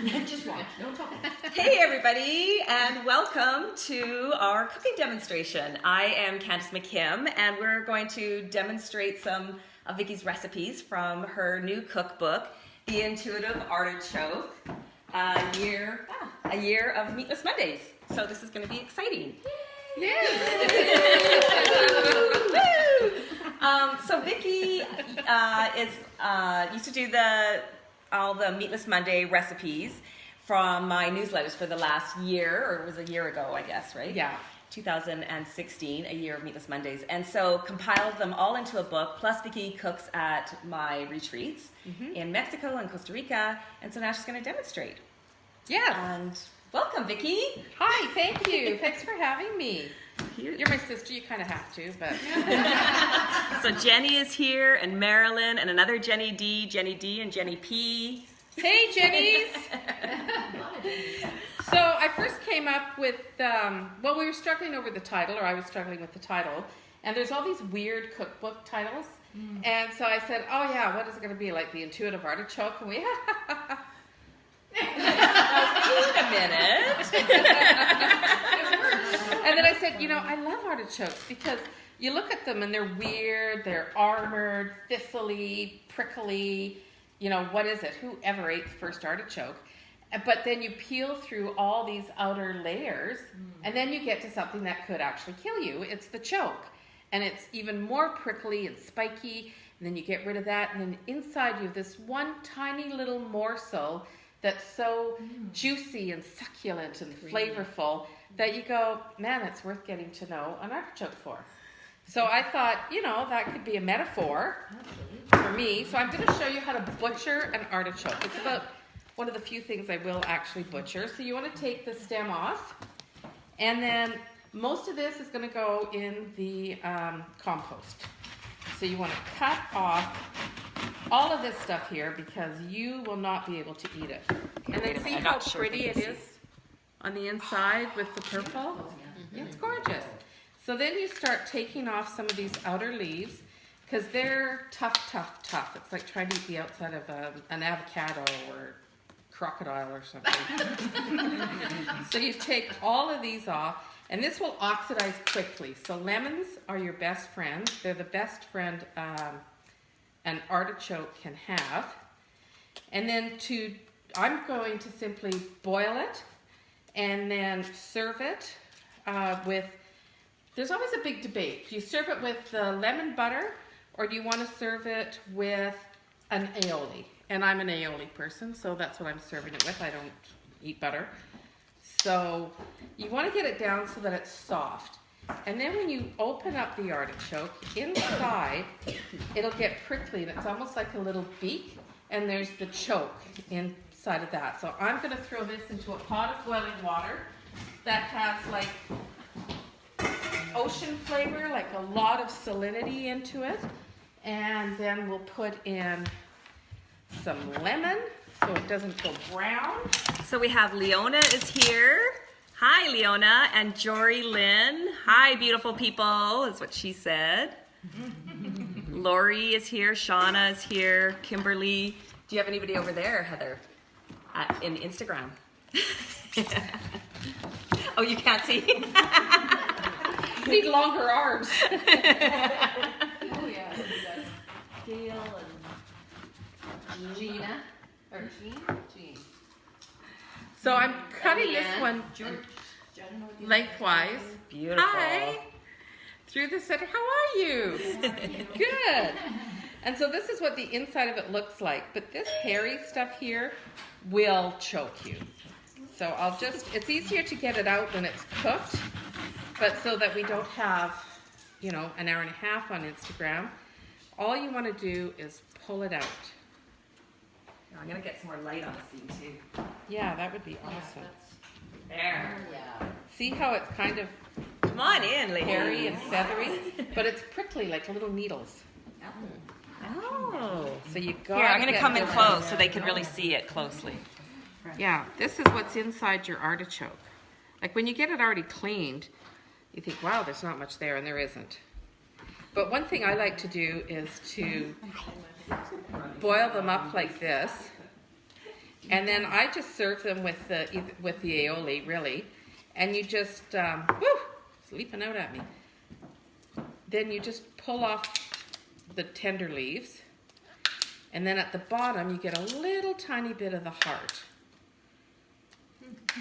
Just watch, don't talk. Hey everybody, and welcome to our cooking demonstration. I am Candace McKim, and we're going to demonstrate some of Vicky's recipes from her new cookbook, The Intuitive Artichoke, a year of Meatless Mondays. So this is going to be exciting. Yeah. So Vicky used to do all the Meatless Monday recipes from my newsletters for the last year, or it was a year ago, I guess, right? Yeah. 2016, a year of Meatless Mondays. And so compiled them all into a book, plus Vicky cooks at my retreats in Mexico and Costa Rica, and so now she's going to demonstrate. Yes. And welcome, Vicky. Hi, thank you. Thanks for having me. You're my sister, you kind of have to, but... So Jenny is here, and Marilyn, and another Jenny D, and Jenny P. Hey, Jennies! So I first came up with, we were struggling over the title, or I was struggling with the title, and there's all these weird cookbook titles, and so I said, oh yeah, what is it going to be, like The Intuitive Artichoke? And we Wait a minute. And then I said, I love artichokes because you look at them and they're weird, they're armored, thistly, prickly, what is it? Who ever ate the first artichoke? But then you peel through all these outer layers and then you get to something that could actually kill you. It's the choke. And it's even more prickly and spiky, and then you get rid of that, and then inside you have this one tiny little morsel that's so juicy and succulent and flavorful that you go, man, it's worth getting to know an artichoke for. So I thought, that could be a metaphor for me. So I'm going to show you how to butcher an artichoke. It's about one of the few things I will actually butcher. So you want to take the stem off, and then most of this is going to go in the compost. So you want to cut off all of this stuff here because you will not be able to eat it. And then see how pretty it is on the inside with the purple? It's gorgeous. So then you start taking off some of these outer leaves because they're tough. It's like trying to eat the outside of an avocado or crocodile or something. So you take all of these off, and this will oxidize quickly. So lemons are your best friends. They're the best friend an artichoke can have. And then I'm going to simply boil it and then serve it with, there's always a big debate. Do you serve it with the lemon butter, or do you want to serve it with an aioli? And I'm an aioli person, so that's what I'm serving it with. I don't eat butter. So you want to get it down so that it's soft. And then when you open up the artichoke, inside it'll get prickly, and it's almost like a little beak, and there's the choke inside of that. So I'm going to throw this into a pot of boiling water that has like ocean flavor, like a lot of salinity into it. And then we'll put in some lemon so it doesn't go brown. So we have Leona is here. Hi, Leona, and Jory Lynn. Hi, beautiful people, is what she said. Lori is here. Shauna is here. Kimberly. Do you have anybody over there, Heather, in Instagram? Oh, you can't see? You need longer arms. Oh yeah, Gail and Gina. Or Jean. So I'm cutting this one lengthwise. Beautiful. Hi. Through the center. How are you? Good. And so this is what the inside of it looks like. But this hairy stuff here will choke you. So it's easier to get it out when it's cooked. But so that we don't have, an hour and a half on Instagram, all you want to do is pull it out. I'm going to get some more light on the scene, too. Yeah, that would be awesome. There. Yeah. See how it's kind of Come on in, ladies. hairy and feathery? But it's prickly, like little needles. Oh. So you got. Here, I'm going to come in close so they can really see it closely. Yeah, this is what's inside your artichoke. Like when you get it already cleaned, you think, wow, there's not much there, and there isn't. But one thing I like to do is to boil them up like this, And then I just serve them with the aioli, really. And you just, it's leaping out at me. Then you just pull off the tender leaves. And then at the bottom, you get a little tiny bit of the heart.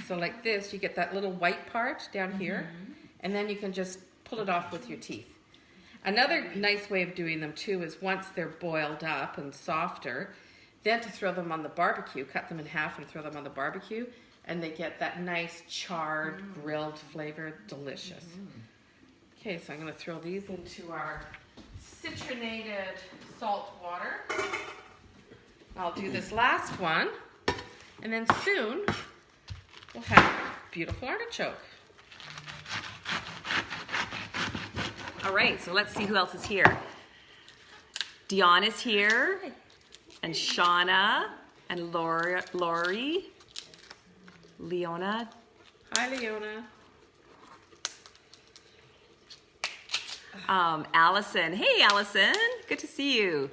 So like this, you get that little white part down here. And then you can just pull it off with your teeth. Another nice way of doing them too is once they're boiled up and softer, then to throw them on the barbecue, cut them in half and throw them on the barbecue, and they get that nice charred, grilled flavor, delicious. Okay, so I'm gonna throw these into our citronated salt water. I'll do this last one, and then soon we'll have beautiful artichoke. All right, so let's see who else is here. Dion is here, and Shauna, and Lori, Leona. Hi, Leona. Allison. Hey, Allison. Good to see you.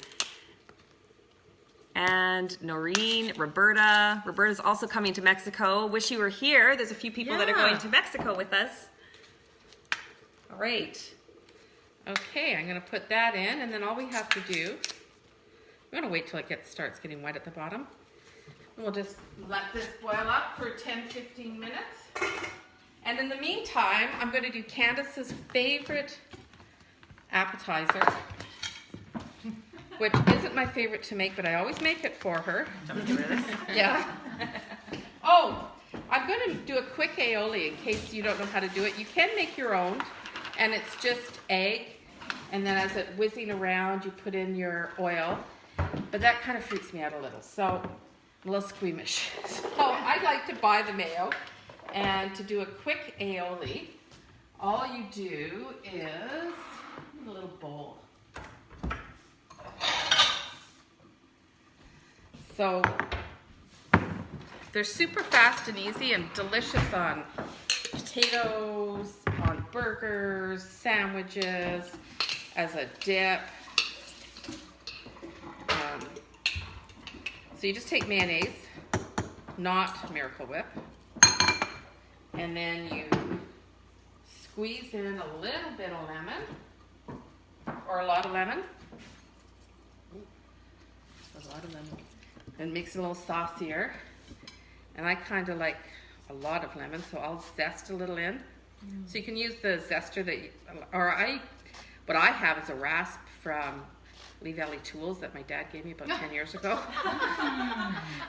And Noreen, Roberta. Roberta's also coming to Mexico. Wish you were here. There's a few people that are going to Mexico with us. All right. Okay, I'm going to put that in, and then all we have to do, we're going to wait till it starts getting wet at the bottom. And we'll just let this boil up for 10-15 minutes. And in the meantime, I'm going to do Candace's favorite appetizer, which isn't my favorite to make, but I always make it for her. Yeah. Oh, I'm going to do a quick aioli in case you don't know how to do it. You can make your own, and it's just egg. And then as it's whizzing around, you put in your oil. But that kind of freaks me out a little. So I'm a little squeamish. So I like to buy the mayo. And to do a quick aioli, all you do is a little bowl. So they're super fast and easy and delicious on potatoes, on burgers, sandwiches, as a dip. So you just take mayonnaise, not Miracle Whip, and then you squeeze in a little bit of lemon, or a lot of lemon. A lot of lemon. And makes it a little saucier. And I kind of like a lot of lemon, so I'll zest a little in. So you can use the zester that, what I have is a rasp from Lee Valley Tools that my dad gave me about 10 years ago.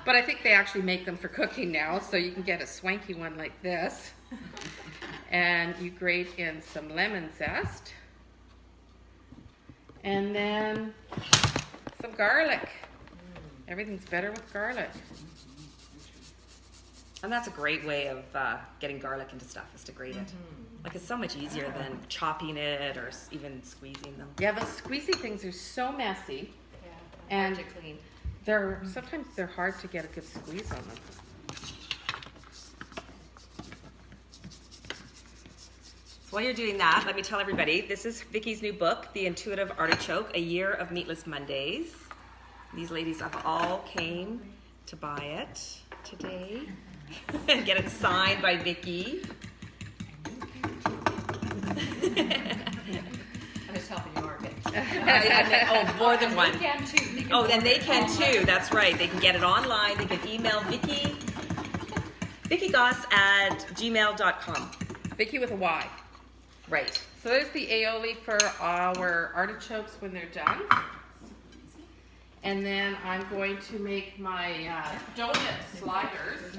But I think they actually make them for cooking now, so you can get a swanky one like this. And you grate in some lemon zest. And then some garlic. Everything's better with garlic. And that's a great way of getting garlic into stuff, is to grate it. Like, it's so much easier than chopping it or even squeezing them. Yeah, those squeezy things are so messy. Yeah, and hard to clean. Sometimes they're hard to get a good squeeze on them. So while you're doing that, let me tell everybody, this is Vicky's new book, The Intuitive Artichoke, A Year of Meatless Mondays. These ladies have all came to buy it today and get it signed by Vicky. I'm just helping you market. Oh, more than one. They can too. Oh, then they can too. That's right. They can get it online. They can email Vicky Gosse at gmail.com. Vicky with a Y. Right. So there's the aioli for our artichokes when they're done. And then I'm going to make my donut sliders.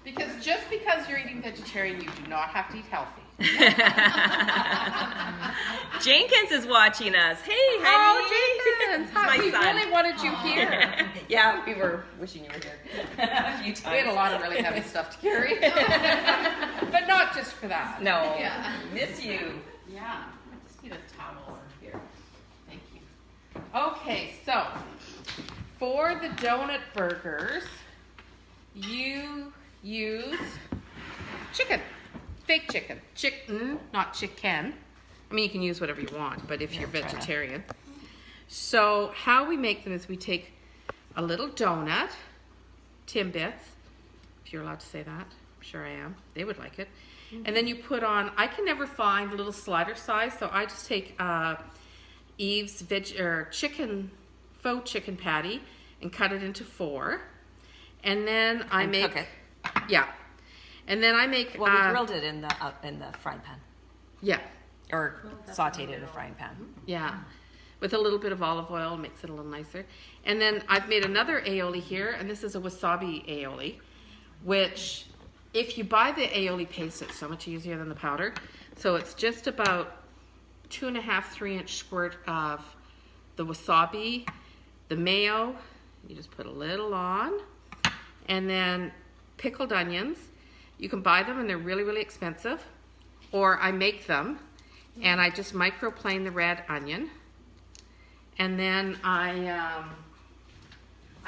Because just because you're eating vegetarian, you do not have to eat healthy. Jenkins is watching us. Hey, honey. Oh, Jenkins. Hi. We really wanted you here. Yeah, we were wishing you were here a few times. We had a lot of really heavy stuff to carry. But not just for that. No. Yeah. Miss you. Yeah. I just need a towel over here. Thank you. Okay, so for the donut burgers, you use chicken. Fake chicken. Chicken, not chicken. I mean, you can use whatever you want, but if you're vegetarian. So how we make them is we take a little donut, Timbits, if you're allowed to say that. I'm sure I am. They would like it. And then you put on, I can never find a little slider size, so I just take Eve's faux chicken patty and cut it into 4. And then I make cook it. Yeah. And then I make Well, we grilled it in the frying pan. Yeah. Or sauteed it in a frying pan. Yeah. With a little bit of olive oil, makes it a little nicer. And then I've made another aioli here, and this is a wasabi aioli, which if you buy the aioli paste, it's so much easier than the powder. So it's just about 2.5, 3-inch squirt of the wasabi, the mayo, you just put a little on, and then pickled onions. You can buy them and they're really, really expensive, or I make them and I just microplane the red onion, and then I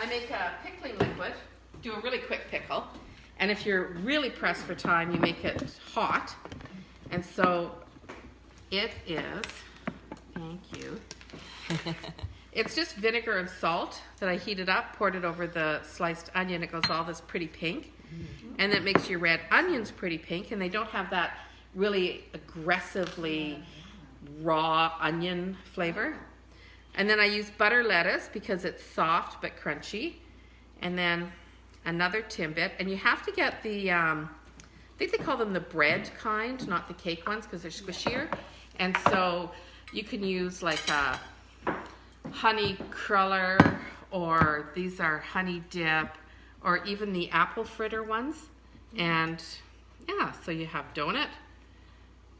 make a pickling liquid, do a really quick pickle, and if you're really pressed for time, you make it hot. And so it is, thank you, it's just vinegar and salt that I heated up, poured it over the sliced onion. It goes all this pretty pink. And that makes your red onions pretty pink, and they don't have that really aggressively raw onion flavor. And then I use butter lettuce because it's soft but crunchy. And then another Timbit. And you have to get the, I think they call them the bread kind, not the cake ones, because they're squishier. And so you can use like a honey cruller, or these are honey dip, or even the apple fritter ones. And yeah, so you have donut,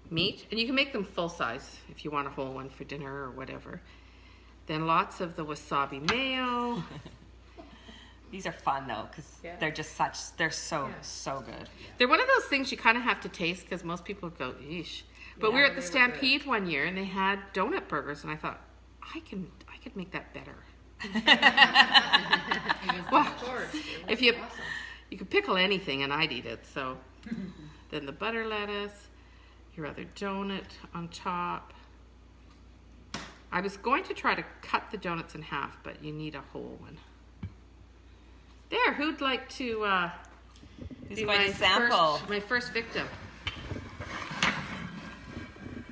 meat, and you can make them full size if you want a whole one for dinner or whatever. Then lots of the wasabi mayo. These are fun though, because they're just they're so good. They're one of those things you kind of have to taste, because most people go, eesh. But we were at the Stampede one year and they had Doughnut Burgers, and I thought, I could make that better. Well, if you could pickle anything and I'd eat it. So then the butter lettuce, your other donut on top. I was going to try to cut the donuts in half, but you need a whole one. There, who'd like to Who's be going to sample? my first victim?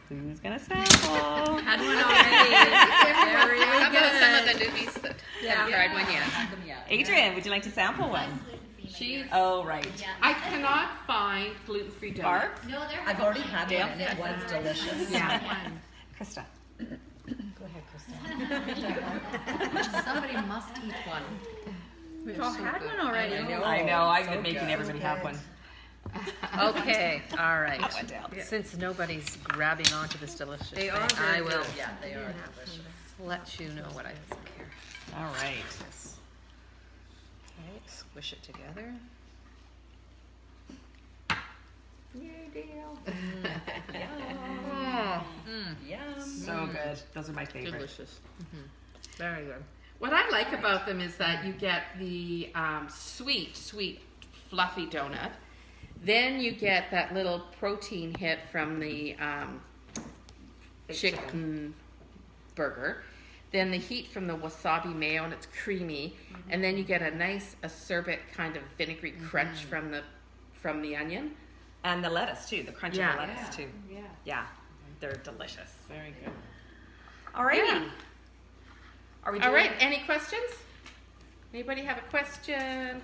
Who's gonna sample? Had one already. Very How about good. some of the newbies that haven't tried one yet? Adrian, would you like to sample one? She's, Oh, right. I cannot find gluten-free donuts. Barb? No, they're I've already had one and it was delicious. Yeah. Krista. Go ahead, Krista. Somebody must eat one. We've all had one already. I know, I've been making everybody have one. Okay, all right. That went down. Since nobody's grabbing onto this delicious thing, I will let you know what I think here. All right. Okay, squish it together. Yay, Dale. Yum. So good. Those are my favorite. Delicious. Very good. What I like about them is that you get the sweet, fluffy donut. Then you get that little protein hit from the chicken burger. Then the heat from the wasabi mayo, and it's creamy. And then you get a nice acerbic kind of vinegary crunch from the onion. And the lettuce too, the crunch Yeah. of the lettuce too. Yeah, they're delicious. Very good. Alrighty. Yeah. Are we All doing right, any questions? Anybody have a question,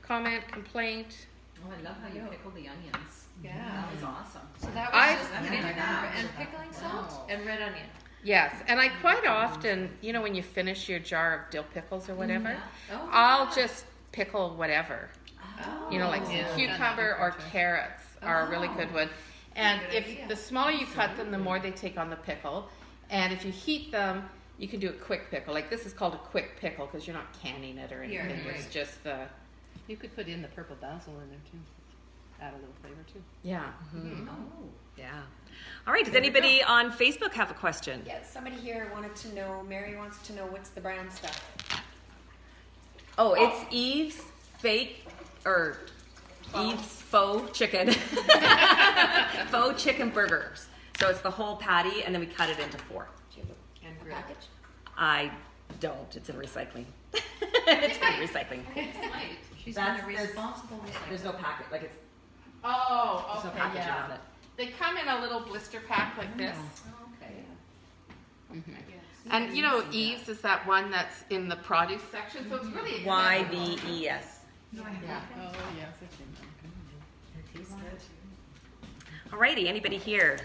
comment, complaint? Oh, I love how you pickle the onions. Yeah. That was awesome. So that I- was just vinegar and pickling salt and red onion. Yes, and I quite often, when you finish your jar of dill pickles or whatever, Oh, I'll just pickle whatever. Like Yeah. cucumber or carrots are a really good one. And if the smaller you cut them, the more they take on the pickle. And if you heat them, you can do a quick pickle. Like this is called a quick pickle because you're not canning it or anything. right. It's just the, You could put in the purple basil in there too. Add a little flavor too. yeah. Oh. Yeah. All right. Does anybody on Facebook have a question? Yeah, somebody here wanted to know, Mary wants to know what's the brand stuff. Oh, it's Eve's faux chicken. Faux chicken burgers. So it's the whole patty, and then we cut it into 4. Do you have a package? I don't. It's in recycling. It's in recycling. She's That's- been a responsible recycler. There's no packet, like it's Oh, there's no okay, packaging yeah. on it. They come in a little blister pack like this. Oh, okay. And you know, Eve's is that one that's in the produce section, so it's really accessible. YVES. Yeah. Oh, yes, it's in Alrighty, anybody here?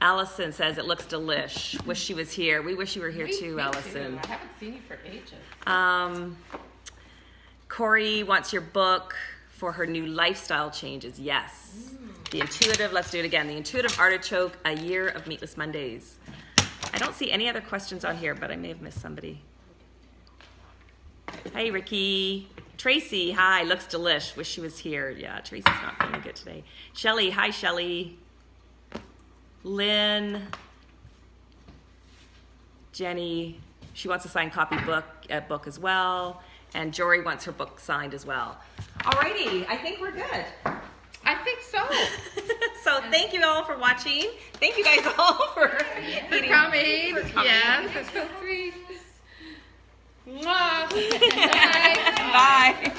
Allison says it looks delish. Wish she was here. We wish you were here too, Allison. I haven't seen you for ages. Corey wants your book for her new lifestyle changes. Yes. The Intuitive, let's do it again. The Intuitive Artichoke, A Year of Meatless Mondays. I don't see any other questions on here, but I may have missed somebody. Hey, Ricky. Tracy, hi, looks delish. Wish she was here. Yeah, Tracy's not feeling good today. Shelly, hi, Shelly. Lynn. Jenny, she wants a signed copy book as well. And Jory wants her book signed as well. Alrighty, I think we're good. I think so. So thank you all for watching. Thank you guys all for coming. Yes, it's so sweet. Mwah. Bye.